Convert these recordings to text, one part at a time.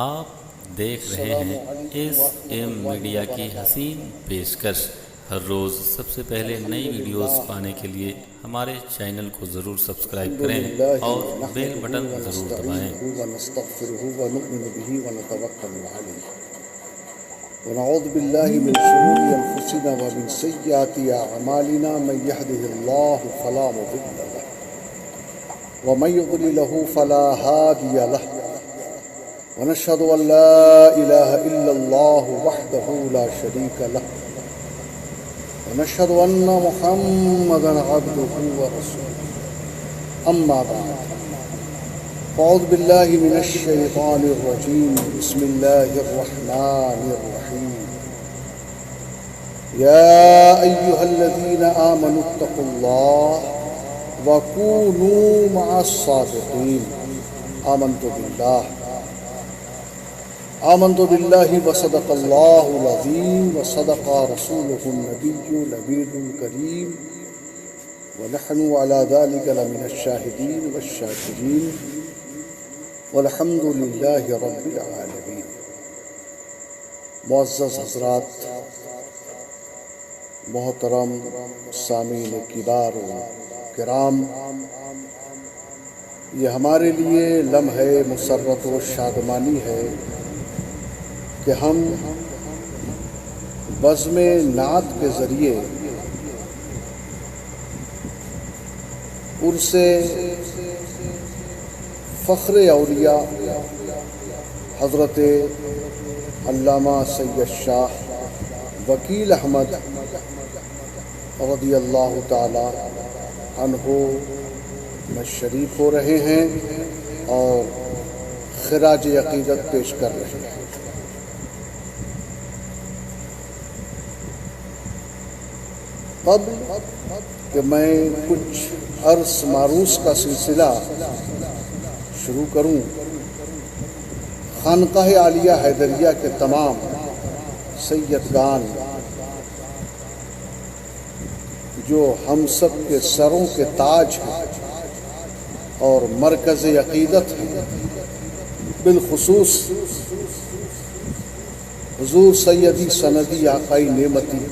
آپ دیکھ رہے ہیں ایس ایم میڈیا کی حسین پیشکش۔ ہر روز سب سے پہلے نئی ویڈیوز پانے کے لیے ہمارے چینل کو ضرور سبسکرائب کریں اور بیل بٹن ضرور دبائیں۔ ونستغفره ونؤمن به ونتوکل علیہ ونعوذ باللہ من شرور انفسنا ومن سیئات اعمالنا من يهده الله فلا مضل له ومن يضلل فلا هادي له ونشهد ان لا اله الا الله وحده لا شريك له ونشهد ان محمدا عبده ورسوله اما بعد اعوذ باللہ من الشیطان الرجیم بسم اللہ الرحمن الرحیم یا ایہا الذین آمنوا اتقوا اللہ وکونوا مع الصادقین آمنت باللہ وصدق اللہ العظیم وصدق رسولہ النبی النبی الکریم ونحن على ذلك لمن الشاہدین والشاکرین والحمد للہ رب العالمین۔ معزز حضرات، محترم سامعین کبار و کرام، یہ ہمارے لیے لمحہ مسرت و شادمانی ہے کہ ہم بزم نعت کے ذریعے عرس فخر اولیاء حضرت علامہ سید شاہ وکیل احمد رضی اللہ تعالی عنہ میں شریک ہو رہے ہیں اور خراج عقیدت پیش کر رہے ہیں۔ قبل کہ میں کچھ عرض معروض کا سلسلہ شروع کروں، خانقاہ عالیہ حیدریہ کے تمام سیدگان جو ہم سب کے سروں کے تاج ہیں اور مرکز عقیدت ہیں، بالخصوص حضور سیدی سندی آقائی نعمتی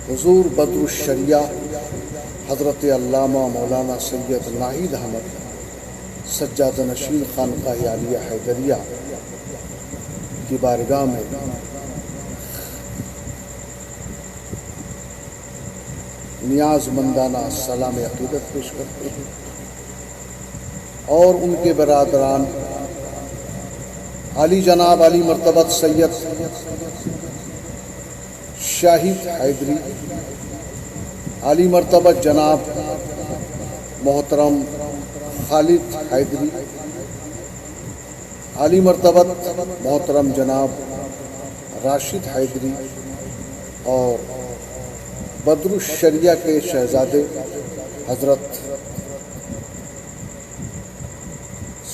حضور بدر الشریعہ حضرت علامہ مولانا سید ناہید احمد سجادہ نشین خانقاہ عالیہ حیدریہ کی بارگاہ میں نیاز مندانہ سلام عقیدت پیش کرتے ہیں اور ان کے برادران علی جناب علی مرتبت سید شاہد حیدری، علی مرتبت جناب محترم خالد حیدری، علی مرتبت محترم جناب راشد حیدری اور بدر الشریعہ کے شہزادے حضرت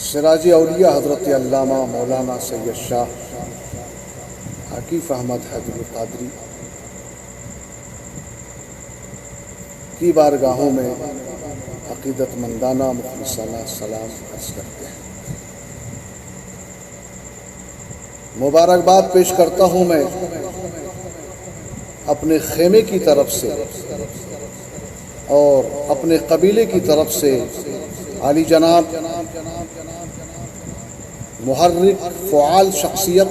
سراج اولیاء حضرت علامہ مولانا سید شاہ عکیف احمد حیدری قادری کی بارگاہوں میں عقیدت مندانہ مخلصانہ سلام عرض کرتے ہیں۔ مبارکباد پیش کرتا ہوں میں اپنے خیمے کی طرف سے اور اپنے قبیلے کی طرف سے عالی جناب محرک فعال شخصیت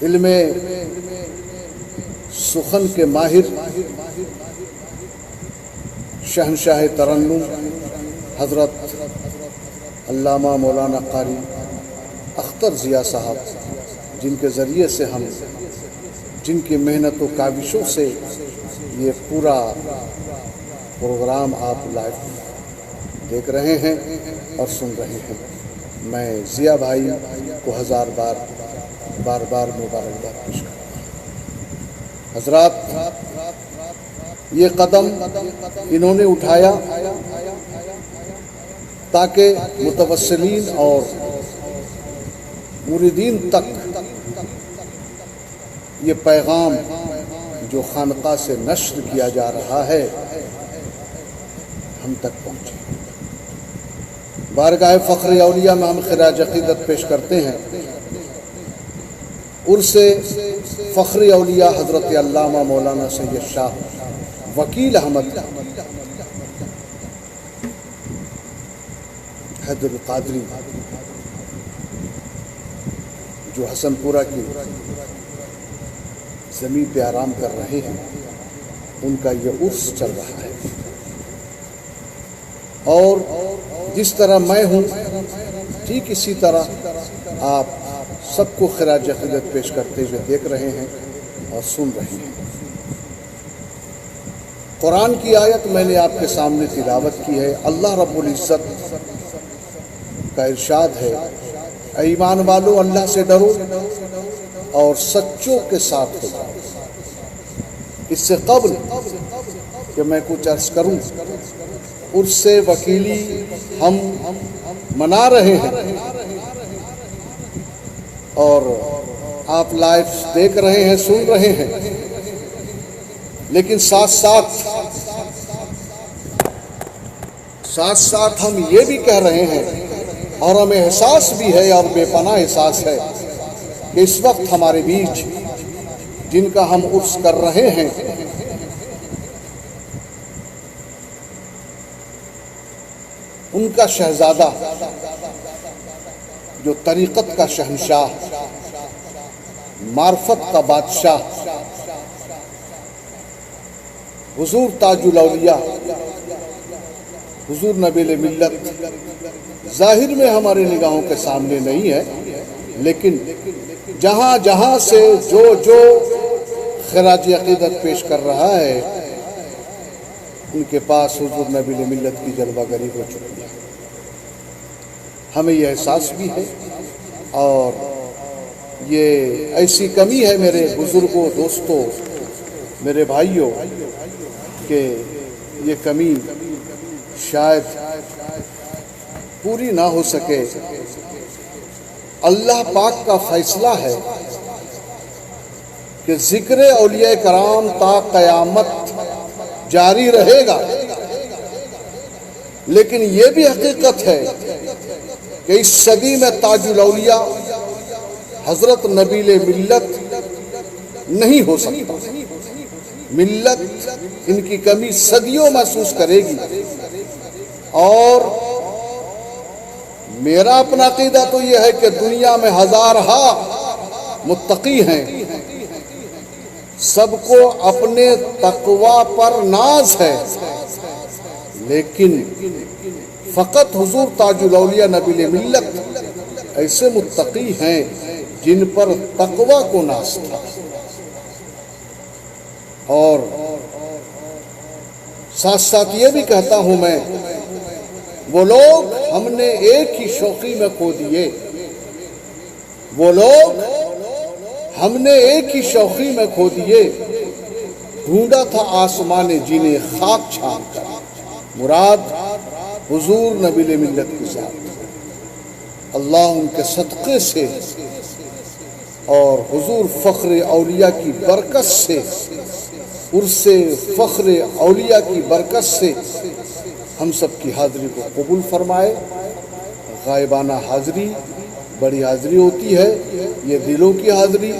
علم سخن کے ماہر شہنشاہ ترنم حضرت علامہ مولانا قاری اختر ضیاء صاحب، جن کے ذریعے سے ہم جن کی محنت و کاوشوں سے یہ پورا پروگرام آپ لائیو دیکھ رہے ہیں اور سن رہے ہیں، میں ضیاء بھائی کو ہزار بار مبارکباد پیش کرتا ہوں۔ حضرات، یہ قدم انہوں نے اٹھایا تاکہ متوسلین اور مریدین تک یہ پیغام جو خانقاہ سے نشر کیا جا رہا ہے ہم تک پہنچے۔ بارگاہ فخر اولیاء میں ہم خراج عقیدت پیش کرتے ہیں عرس فخر اولیاء حضرت علامہ مولانا سید شاہ وکیل احمد حیدر القادری جو حسن پورہ کی زمین پہ آرام کر رہے ہیں، ان کا یہ عرس چل رہا ہے۔ اور جس طرح میں ہوں ٹھیک اسی طرح آپ سب کو خراج عقیدت پیش کرتے ہوئے دیکھ رہے ہیں اور سن رہے ہیں۔ قرآن کی آیت میں نے آپ کے سامنے تلاوت کی ہے۔ اللہ رب العزت کا ارشاد ہے، اے ایمان والو اللہ سے ڈرو اور سچوں کے ساتھ ہو جاؤ۔ اس سے قبل کہ میں کچھ عرض کروں، عرس وکیلی ہم منا رہے ہیں اور آپ لائیو دیکھ رہے ہیں، سن رہے ہیں، لیکن ساتھ ساتھ ہم یہ بھی کہہ رہے ہیں اور ہمیں احساس بھی ہے اور بے پناہ احساس ہے کہ اس وقت ہمارے بیچ جن کا ہم عرس کر رہے ہیں ان کا شہزادہ جو طریقت کا شہنشاہ، معرفت کا بادشاہ، حضور تاج الاولیاء، حضور نبیل ملت ظاہر میں ہمارے نگاہوں کے سامنے نہیں ہے، لیکن جہاں جہاں سے جو خراج عقیدت پیش کر رہا ہے ان کے پاس حضور نبیل ملت کی جلوہ گری ہو چکی ہے۔ ہمیں یہ احساس بھی ہے اور یہ ایسی کمی ہے میرے بزرگوں، دوستوں، میرے بھائیوں، کہ یہ کمی شاید پوری نہ ہو سکے۔ اللہ پاک کا فیصلہ ہے کہ ذکر اولیاء کرام تا قیامت جاری رہے گا، لیکن یہ بھی حقیقت ہے کہ اس صدی میں تاج الاولیاء حضرت نبیل ملت نہیں ہو سکتا۔ ملت ان کی کمی صدیوں محسوس کرے گی، اور میرا اپنا عقیدہ تو یہ ہے کہ دنیا میں ہزارہا متقی ہیں، سب کو اپنے تقوی پر ناز ہے، لیکن فقط حضور تاج الاولیاء نبیل ملت ایسے متقی ہیں جن پر تقوی کو ناز تھا۔ اور ساتھ یہ بھی کہتا ہوں میں، وہ لوگ ہم نے ایک ہی شوخی میں کھو دیے، وہ لوگ ہم نے ایک ہی شوخی میں کھو دیے، ڈھونڈا تھا آسمان جنہیں خاک چھان کر۔ مراد حضور نبیل ملت کی ذات، اللہ ان کے صدقے سے اور حضور فخر اولیاء کی برکت سے، عرس فخر اولیاء کی برکت سے ہم سب کی حاضری کو قبول فرمائے۔ غائبانہ حاضری بڑی حاضری ہوتی ہے، یہ دلوں کی حاضری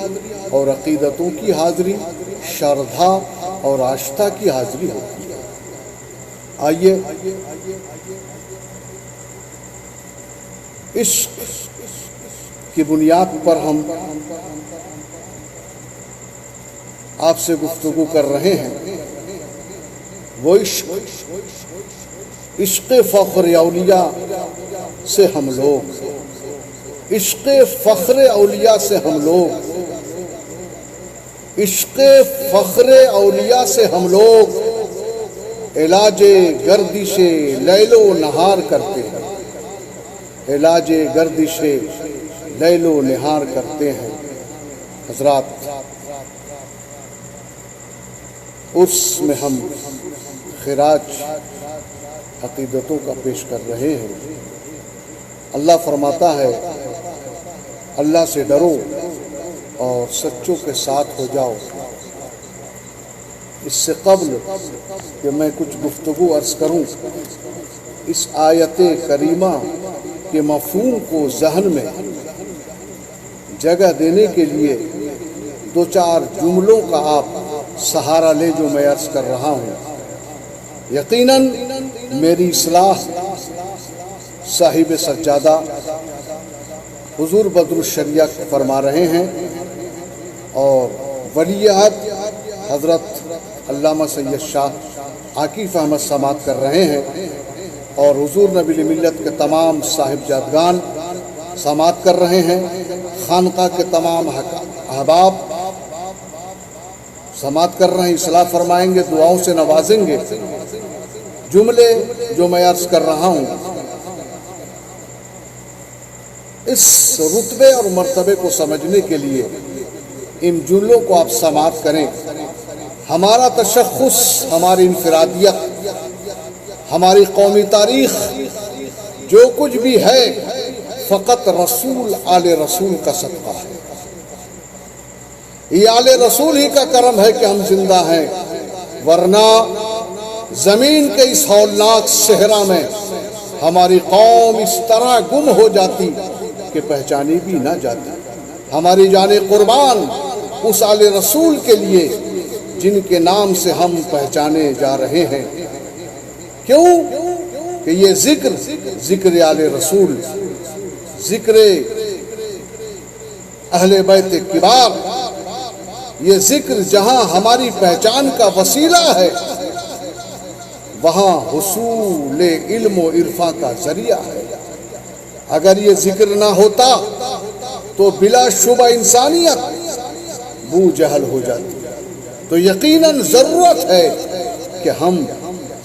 اور عقیدتوں کی حاضری، شردھا اور آشتہ کی حاضری ہوتی ہے۔ آئیے عشق کی بنیاد پر ہم آپ سے گفتگو کر رہے ہیں۔ وہ عشق فخر اولیاء سے ہم لوگ، عشق فخر اولیاء سے ہم لوگ، عشق فخر اولیاء سے ہم لوگ علاج گردش لیل و نہار کرتے ہیں، علاج گردش لیل و نہار کرتے ہیں۔ حضرات، عرس میں ہم خراج عقیدتوں کا پیش کر رہے ہیں۔ اللہ فرماتا ہے، اللہ سے ڈرو اور سچوں کے ساتھ ہو جاؤ۔ اس سے قبل کہ میں کچھ گفتگو عرض کروں، اس آیت کریمہ کے مفہوم کو ذہن میں جگہ دینے کے لیے دو چار جملوں کا آپ سہارا لے جو میں عرض کر رہا ہوں۔ یقیناً میری اصلاح صاحب سجادہ حضور بدر الشریعہ فرما رہے ہیں، اور ولی عہد حضرت علامہ سید شاہ عاکف احمد سماعت کر رہے ہیں، اور حضور نبی ملت کے تمام صاحب جادگان سماعت کر رہے ہیں، خانقاہ کے تمام احباب سماعت کر رہے ہیں، اصلاح فرمائیں گے، دعاؤں سے نوازیں گے۔ جملے جو میں عرض کر رہا ہوں، اس رتبے اور مرتبے کو سمجھنے کے لیے ان جملوں کو آپ سماعت کریں۔ ہمارا تشخص، ہماری انفرادیت، ہماری قومی تاریخ، جو کچھ بھی ہے فقط رسول آل رسول کا صدقہ ہے۔ یہ آل رسول ہی کا کرم ہے کہ ہم زندہ ہیں، ورنہ زمین کے اس ہولناک صحرا میں ہماری قوم اس طرح گم ہو جاتی کہ پہچانی بھی نہ جاتی۔ ہماری جان قربان اس آل رسول کے لیے جن کے نام سے ہم پہچانے جا رہے ہیں۔ کیوں کہ یہ ذکر آل رسول، ذکر اہل بیت کبار، یہ ذکر جہاں ہماری پہچان کا وسیلہ ہے، وہاں حصول علم و عرفاں کا ذریعہ ہے۔ اگر یہ ذکر نہ ہوتا تو بلا شبہ انسانیت بو جہل ہو جاتی۔ تو یقیناً ضرورت ہے کہ ہم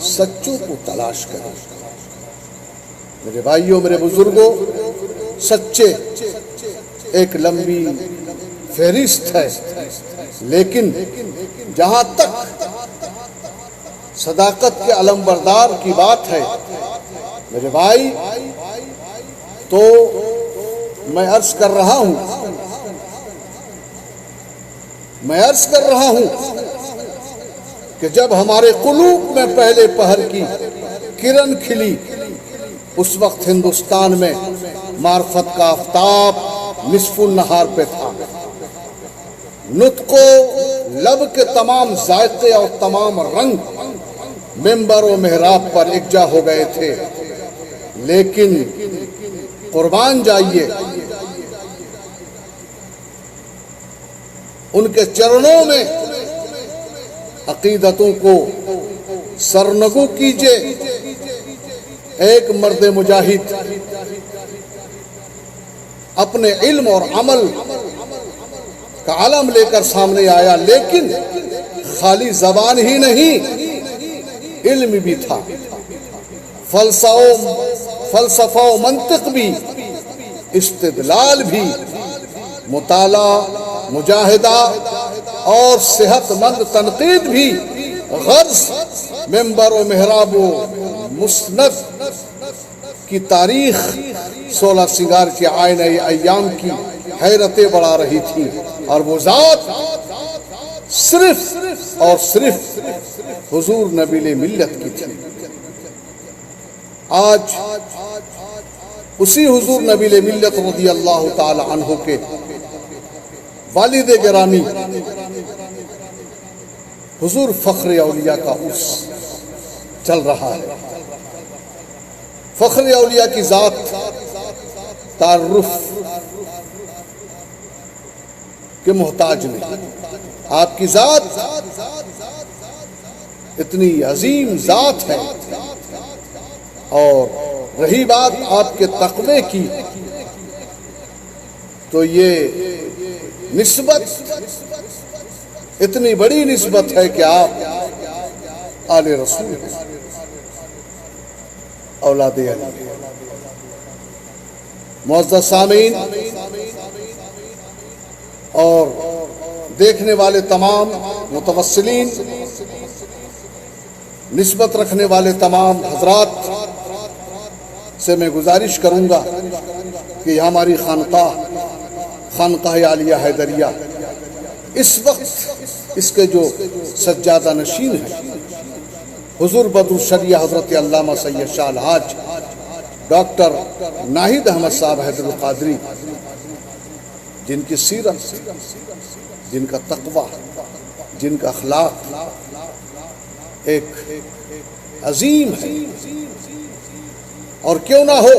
سچوں کو تلاش کریں۔ میرے بھائیوں، میرے بزرگوں، سچے ایک لمبی فہرست ہے، لیکن جہاں تک صداقت کے علمبردار کی بات ہے میرے بھائی، تو میں عرض کر رہا ہوں کہ جب ہمارے قلوب میں پہلے پہر کی کرن کھلی، اس وقت ہندوستان میں معرفت کا آفتاب نصف النہار پہ تھا۔ نطق و لب کے تمام ذائقے اور تمام رنگ منبر و محراب پر یکجا ہو گئے تھے، لیکن قربان جائیے ان کے چرنوں میں عقیدتوں کو سرنگو کیجئے۔ ایک مرد مجاہد اپنے علم اور عمل کا علم لے کر سامنے آیا، لیکن خالی زبان ہی نہیں، علم بھی تھا، فلسفہ و منطق بھی، استدلال بھی، مطالعہ، مجاہدہ اور صحت مند تنقید بھی، غرض منبر و محراب و مسند کی تاریخ 16 سنگار کے آئینہ ایام کی حیرتیں بڑھا رہی تھی، اور وہ ذات صرف اور صرف حضور نبی ملت کی تھی۔ آج اسی حضور نبی ملت رضی اللہ تعالی عنہ کے والد گرامی حضور فخر اولیاء کا عرس چل رہا ہے۔ فخر اولیاء کی ذات تعارف کے محتاج نہیں، آپ کی ذات اتنی عظیم ذات ہے، اور رہی بات آپ کے تقوی کی، تو یہ نسبت اتنی بڑی نسبت ہے کہ آپ آل رسول ہیں، اولاد علی۔ معزز سامعین اور دیکھنے والے تمام متوسلین، نسبت رکھنے والے تمام حضرات سے میں گزارش کروں گا کہ یہ ہماری خانقاہ عالیہ حیدریہ اس وقت اس کے جو سجادہ نشین ہیں حضور بدر الشریعہ حضرت علامہ سید شاہ الحاج ڈاکٹر ناہید احمد صاحب حیدر القادری، جن کی سیرت، جن کا تقوی، جن کا اخلاق ایک عظیم ہے، اور کیوں نہ ہو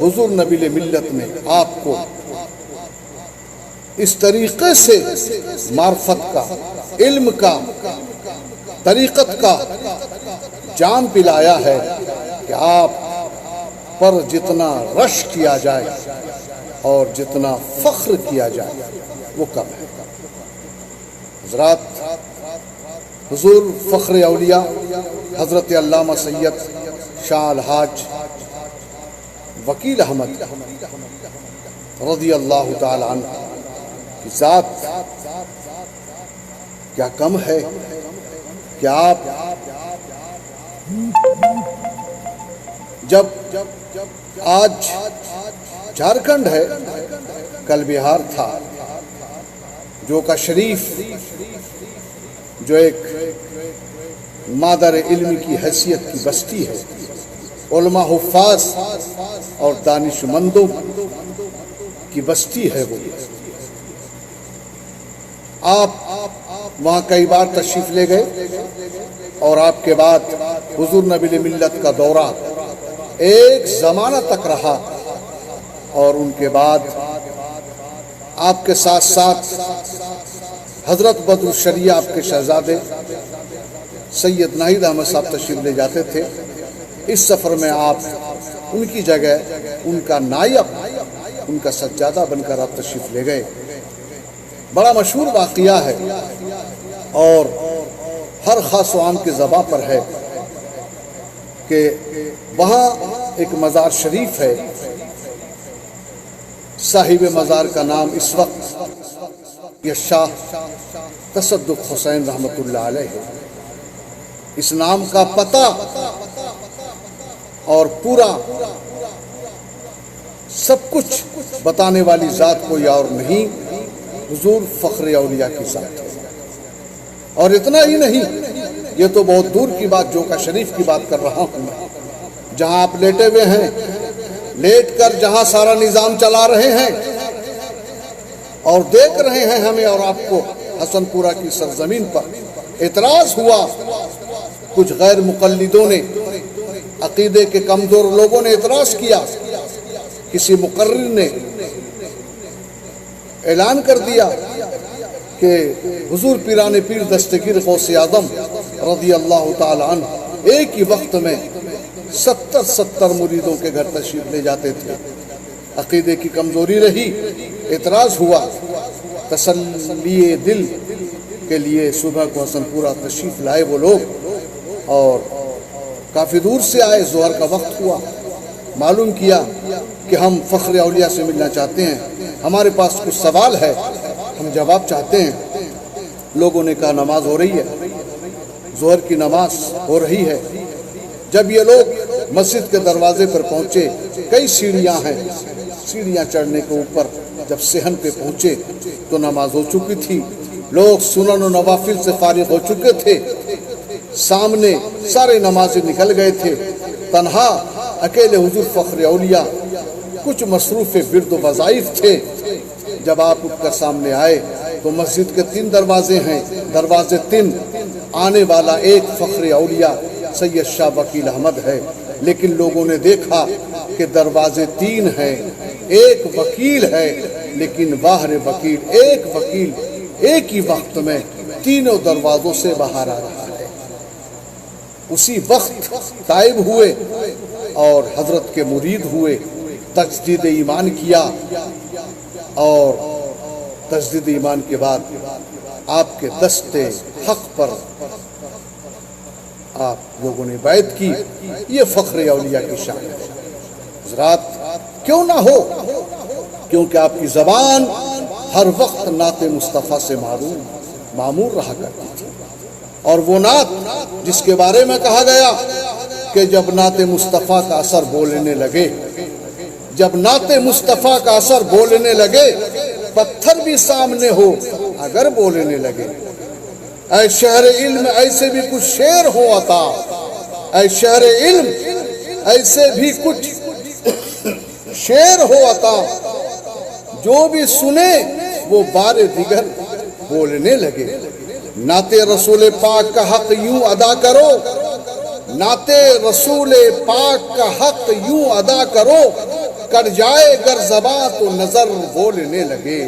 حضور نبی ملت نے آپ کو اس طریقے سے معرفت کا، علم کا، طریقت کا جام پلایا ہے کہ آپ پر جتنا رش کیا جائے اور جتنا فخر کیا جائے وہ کم ہے۔ حضرات، حضور فخر اولیاء حضرت علامہ سید شاہ الحاج وکیل احمد رضی اللہ تعالی عنہ کی ذات کیا کم ہے کہ آپ جب آج جھارکھنڈ ہے، کل بہار تھا، جو کا شریف جو ایک مادر علم کی حیثیت کی بستی ہے، علماء حفاظ اور دانش مندوں کی بستی ہے، وہ آپ وہاں کئی بار تشریف لے گئے، اور آپ کے بعد حضور نبی ملت کا دورہ ایک زمانہ تک رہا، اور ان کے بعد آپ کے ساتھ ساتھ حضرت بدر الشریعہ آپ کے شہزادے سید ناہید احمد صاحب تشریف لے جاتے تھے۔ اس سفر میں آپ ان کی جگہ ان کا نائب، ان کا سجادہ بن کر آپ تشریف لے گئے۔ بڑا مشہور واقعہ ہے، اور ہر خاص و عام کی زباں پر ہے کہ وہاں ایک مزار شریف ہے، صاحب مزار کا نام اس وقت یہ شاہ تصدق حسین رحمۃ اللہ علیہ ہے۔ اس نام کا پتہ اور پورا سب کچھ بتانے والی ذات کوئی اور نہیں، حضور فخر اولیاء کی ذات ہے۔ اور اتنا ہی نہیں، یہ تو بہت دور کی بات، جو کا شریف کی بات کر رہا ہوں میں، جہاں آپ لیٹے ہوئے ہیں، لیٹ کر جہاں سارا نظام چلا رہے ہیں اور دیکھ رہے ہیں ہمیں اور آپ کو، حسن پورہ کی سرزمین پر اعتراض ہوا، کچھ غیر مقلدوں نے، عقیدے کے کمزور لوگوں نے اعتراض کیا، کسی مقرر نے اعلان کر دیا کہ حضور پیران پیر دستگیر غوث اعظم رضی اللہ تعالی عنہ ایک ہی وقت میں 70 مریدوں کے گھر تشریف لے جاتے تھے۔ عقیدے کی کمزوری رہی، اعتراض ہوا، تسلی دل کے لیے صبح کو حسن پورہ تشریف لائے وہ لوگ، اور کافی دور سے آئے، ظہر کا وقت ہوا، معلوم کیا کہ ہم فخر اولیاء سے ملنا چاہتے ہیں، ہمارے پاس کچھ سوال ہے، ہم جواب چاہتے ہیں۔ لوگوں نے کہا نماز ہو رہی ہے، ظہر کی نماز ہو رہی ہے۔ جب یہ لوگ مسجد کے دروازے پر پہنچے، کئی سیڑھیاں ہیں، سیڑھیاں چڑھنے کے اوپر جب صحن پہ پہنچے تو نماز ہو چکی تھی، لوگ سنن و نوافل سے فارغ ہو چکے تھے، سامنے سارے نمازیں نکل گئے تھے، تنہا اکیلے حضور فخر اولیاء کچھ مصروف ورد و وظائف تھے۔ جب آپ اٹھ کر سامنے آئے تو مسجد کے 3 دروازے ہیں، دروازے 3، آنے والا ایک فخر اولیاء سید شاہ وکیل احمد ہے، لیکن لوگوں نے دیکھا کہ دروازے 3 ہیں، ایک وکیل ہے، لیکن باہر وکیل ایک ہی وقت میں تینوں دروازوں سے باہر آ رہا ہے۔ اسی وقت تائب ہوئے اور حضرت کے مرید ہوئے، تجدید ایمان کیا، اور تجدید ایمان کے بعد آپ کے دستے حق پر آپ لوگوں نے بیعت کی۔ یہ فخر اولیاء کی شان ہے۔ حضرات، کیوں نہ ہو، کیونکہ آپ کی زبان ہر وقت نعت مصطفیٰ سے معمور رہا کرتی تھی، اور وہ نعت جس کے بارے میں کہا گیا کہ جب نعت مصطفیٰ کا اثر بولنے لگے، جب نعت مصطفیٰ کا اثر بولنے لگے، پتھر بھی سامنے ہو اگر بولنے لگے، اے شہر علم ایسے بھی کچھ شعر ہو عطا، اے شہر علم ایسے بھی کچھ شعر ہو عطا، جو بھی سنے وہ بار دیگر بولنے لگے۔ نعت رسول پاک کا حق یوں ادا کرو، نعت رسول پاک کا حق یوں ادا کرو، کٹ جائے گر زباں تو نظر بولنے لگے۔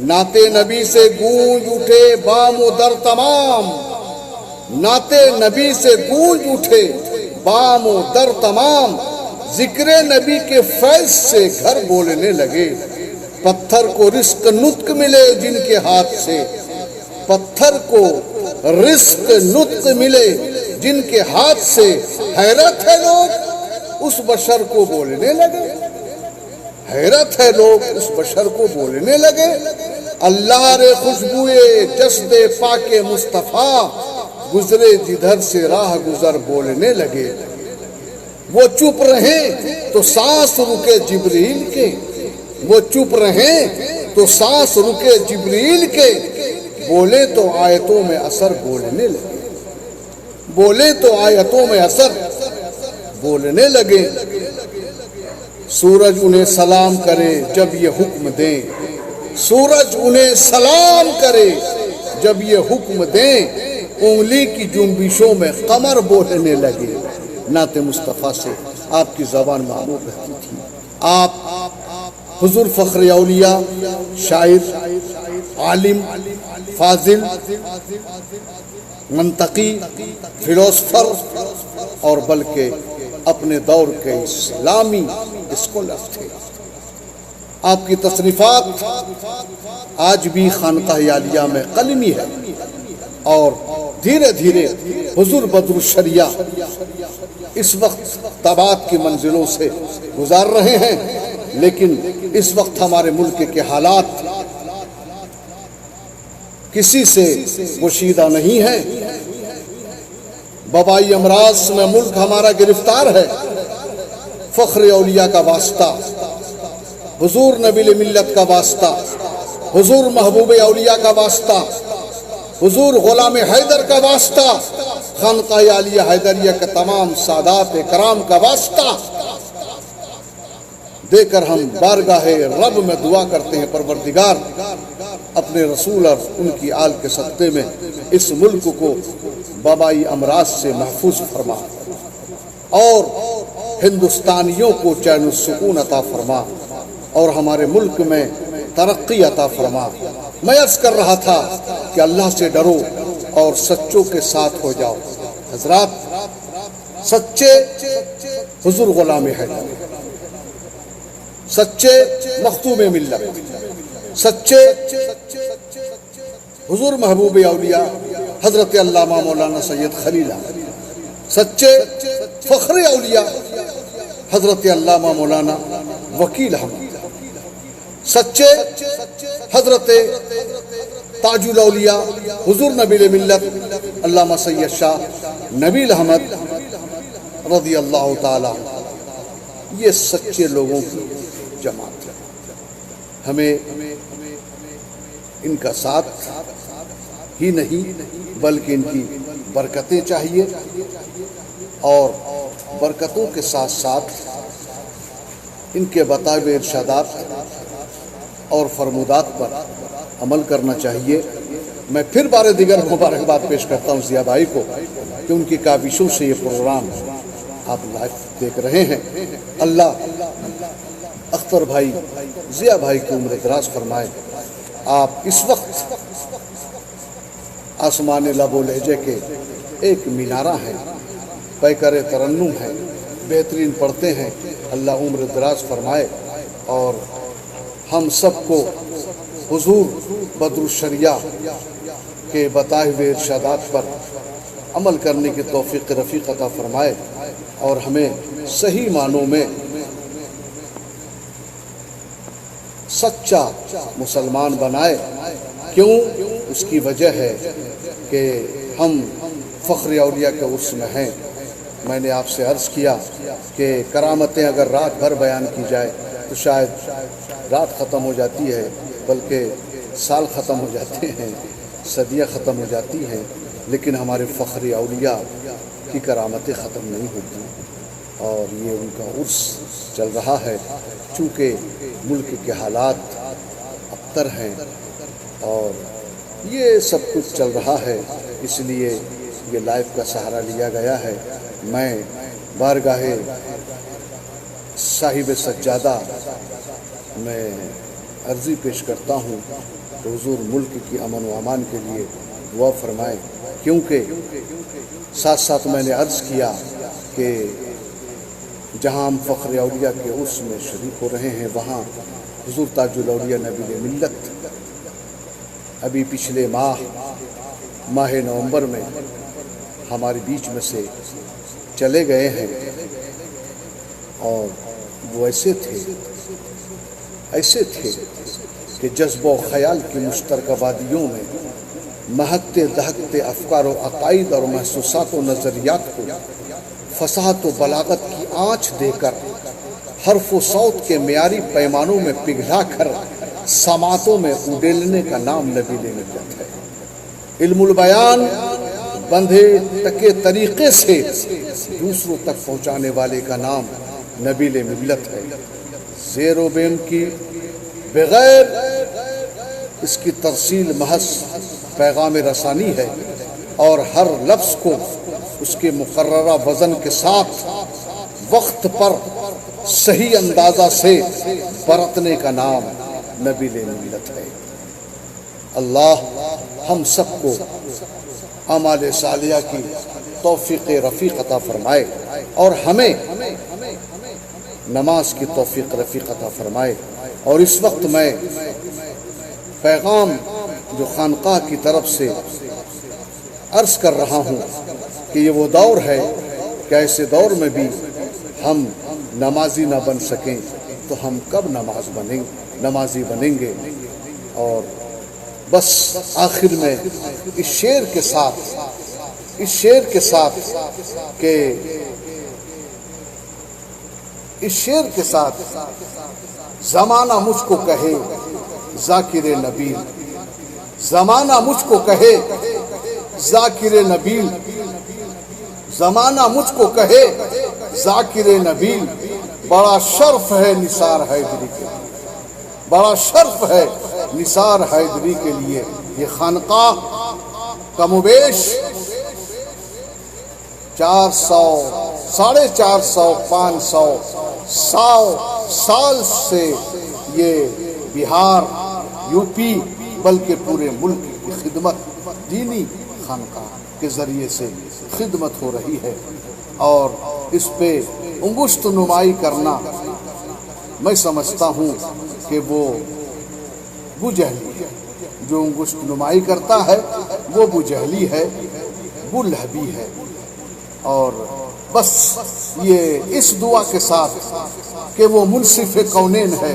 نعت نبی سے گونج اٹھے بام و در تمام، نعت نبی سے گونج اٹھے بام و در تمام، ذکر نبی کے فیض سے گھر بولنے لگے۔ پتھر کو رزق نطق ملے جن کے ہاتھ سے، پتھر کو رزق نطق ملے جن کے ہاتھ سے، حیرت ہے لوگ اس بشر کو بولنے لگے، حیرت ہے لوگ اس بشر کو بولنے لگے۔ اللہ رے خوشبوئے جسد پاک مصطفیٰ، گزرے جدھر سے راہ گزر بولنے لگے۔ وہ چپ رہیں تو سانس رکے جبریل کے، وہ چپ رہیں تو سانس رکے جبریل کے، بولے تو آیتوں میں اثر بولنے لگے، بولے تو آیتوں میں اثر بولنے لگے۔ سورج انہیں سلام کرے جب یہ حکم دیں، سورج انہیں سلام کرے جب یہ حکم دیں، انگلی کی جنبشوں میں قمر بولنے لگے۔ نعت مصطفیٰ سے آپ کی زبان معمور رہتی تھی۔ آپ حضور فخر اولیاء، شاعر، عالم، فاضل، منطقی، فلسفر اور بلکہ اپنے دور کے اسلامی اسکالر تھے۔ آپ کی تصنیفات آج بھی خانقاہ عالیہ میں قلمی ہے، اور دھیرے دھیرے حضور بدر الشریعہ اس وقت تبات کی منزلوں سے گزار رہے ہیں، لیکن اس وقت ہمارے ملک کے حالات کسی سے پوشیدہ نہیں ہیں۔ وبائی امراض میں ملک ہمارا گرفتار ہے۔ فخر اولیاء کا واسطہ، حضور نبی ملت کا واسطہ، حضور محبوب اولیاء کا واسطہ، حضور غلام حیدر کا واسطہ، خانقاہ عالیہ حیدریہ کے تمام سادات کرام کا واسطہ دے کر ہم بارگاہ رب میں دعا کرتے ہیں، پروردگار اپنے رسول اور ان کی آل کے صدقے میں اس ملک کو وبائی امراض سے محفوظ فرما، اور ہندوستانیوں کو چین و سکون عطا فرما، اور ہمارے ملک میں ترقی عطا فرما۔ میں عرض کر رہا تھا کہ اللہ سے ڈرو اور سچوں کے ساتھ ہو جاؤ۔ حضرات، سچے حضور غلام حیدر، سچے مختوم ملت، سچے حضور محبوب اولیاء حضرت علامہ مولانا سید خلیل احمد، سچے فخر اولیاء حضرت علامہ مولانا وکیل احمد، سچے حضرت تاج الاولیاء حضور نبی ملت علامہ سید شاہ نبیل احمد رضی اللہ تعالی، یہ سچے لوگوں کی جماعت ہے۔ ہمیں ان کا ساتھ ہی نہیں بلکہ ان کی برکتیں چاہیے، اور برکتوں کے ساتھ ساتھ ان کے بتائے ہوئے ارشادات اور فرمودات پر عمل کرنا چاہیے۔ میں پھر بار دیگر مبارکباد پیش کرتا ہوں ضیاء بھائی کو کہ ان کی کاوشوں سے یہ پروگرام آپ لائیو دیکھ رہے ہیں۔ اللہ اختر بھائی، ضیاء بھائی کی عمر دراز فرمائے۔ آپ اس وقت آسمان لب و لہجے کے ایک مینارہ ہیں، پیکر ترنم ہے، بہترین پڑھتے ہیں۔ اللہ عمر دراز فرمائے، اور ہم سب کو حضور بدر الشریعہ کے بتائے ہوئے ارشادات پر عمل کرنے کی توفیق رفیق عطا فرمائے، اور ہمیں صحیح معنوں میں سچا مسلمان بنائے۔ کیوں؟ اس کی وجہ ہے کہ ہم فخر اولیاء کے عرس میں ہیں۔ میں نے آپ سے عرض کیا کہ کرامتیں اگر رات بھر بیان کی جائے تو شاید رات ختم ہو جاتی ہے، بلکہ سال ختم ہو جاتے ہیں۔ صدیاں ختم ہو جاتی ہیں لیکن ہمارے فخر اولیاء کی کرامتیں ختم نہیں ہوتی، اور یہ ان کا عرس چل رہا ہے۔ چونکہ ملک کے حالات ابتر ہیں اور یہ سب کچھ چل رہا ہے، اس لیے یہ لائف کا سہارا لیا گیا ہے۔ میں بارگاہ صاحب سجادہ میں عرضی پیش کرتا ہوں کہ حضور ملک کی امن و امان کے لیے دعا فرمائیں، کیونکہ ساتھ ساتھ میں نے عرض کیا کہ جہاں ہم فخر اولیاء کے عرس میں شریک ہو رہے ہیں وہاں حضور تاج الاولیاء نبی ملت ابھی پچھلے ماہ نومبر میں ہمارے بیچ میں سے چلے گئے ہیں، اور وہ ایسے تھے کہ جذب و خیال کی مشترکہ وادیوں میں مہکتے دہکتے افکار و عقائد اور محسوسات و نظریات کو فصاحت و بلاغت کی آنچ دے کر حرف و صوت کے معیاری پیمانوں میں پگھلا کر سماعتوں میں اڈیلنے کا نام نبی ملت ہے۔ علم البیان بندھے ٹکے طریقے سے دوسروں تک پہنچانے والے کا نام نبی ملت ہے۔ زیر و بیم کی بغیر اس کی ترسیل محض پیغام رسانی ہے، اور ہر لفظ کو اس کے مقررہ وزن کے ساتھ وقت پر صحیح اندازہ سے برتنے کا نام نبی ملت ہے۔ اللہ ہم سب کو اعمال صالحہ کی توفیق رفیق عطا فرمائے، اور ہمیں نماز کی توفیق رفیق عطا فرمائے۔ اور اس وقت میں پیغام جو خانقاہ کی طرف سے عرض کر رہا ہوں کہ یہ وہ دور ہے کہ ایسے دور میں بھی ہم نمازی نہ بن سکیں تو ہم کب نمازی بنیں گے۔ اور بس آخر میں اس شعر کے ساتھ زمانہ مجھ کو کہے ذاکر نبیل، زمانہ مجھ کو کہے ذاکر نبیل، زمانہ مجھ کو کہے ذاکر نبیل، بڑا شرف ہے نثار حیدری کے، بڑا شرف ہے نثار حیدری کے لیے یہ خانقاہ کم و بیش 400 450 500 سال سے یہ بہار یو پی بلکہ پورے ملک کی خدمت دینی خانقاہ کے ذریعے سے خدمت ہو رہی ہے، اور اس پہ انگشت نمائی کرنا میں سمجھتا ہوں کہ وہ بوجہلی ہے۔ جو انگشت نمائی کرتا ہے وہ بوجہلی ہے، بولہبی ہے۔ اور بس یہ اس دعا کے ساتھ کہ وہ منصف کونین ہے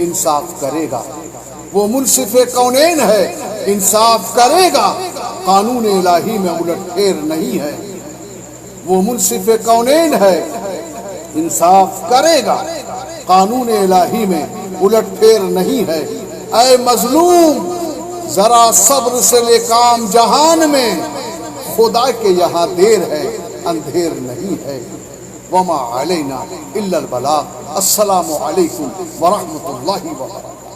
انصاف کرے گا، وہ منصف کونین ہے انصاف کرے گا، قانون الہی میں الٹ پھیر نہیں ہے، وہ منصف کونین ہے انصاف کرے گا، قانون الہی میں الٹ پھیر نہیں ہے۔ اے مظلوم ذرا صبر سے لے کام جہان میں، خدا کے یہاں دیر ہے اندھیر نہیں ہے۔ وما علینا الا البلاغ۔ السلام علیکم ورحمۃ اللہ وبرکاتہ۔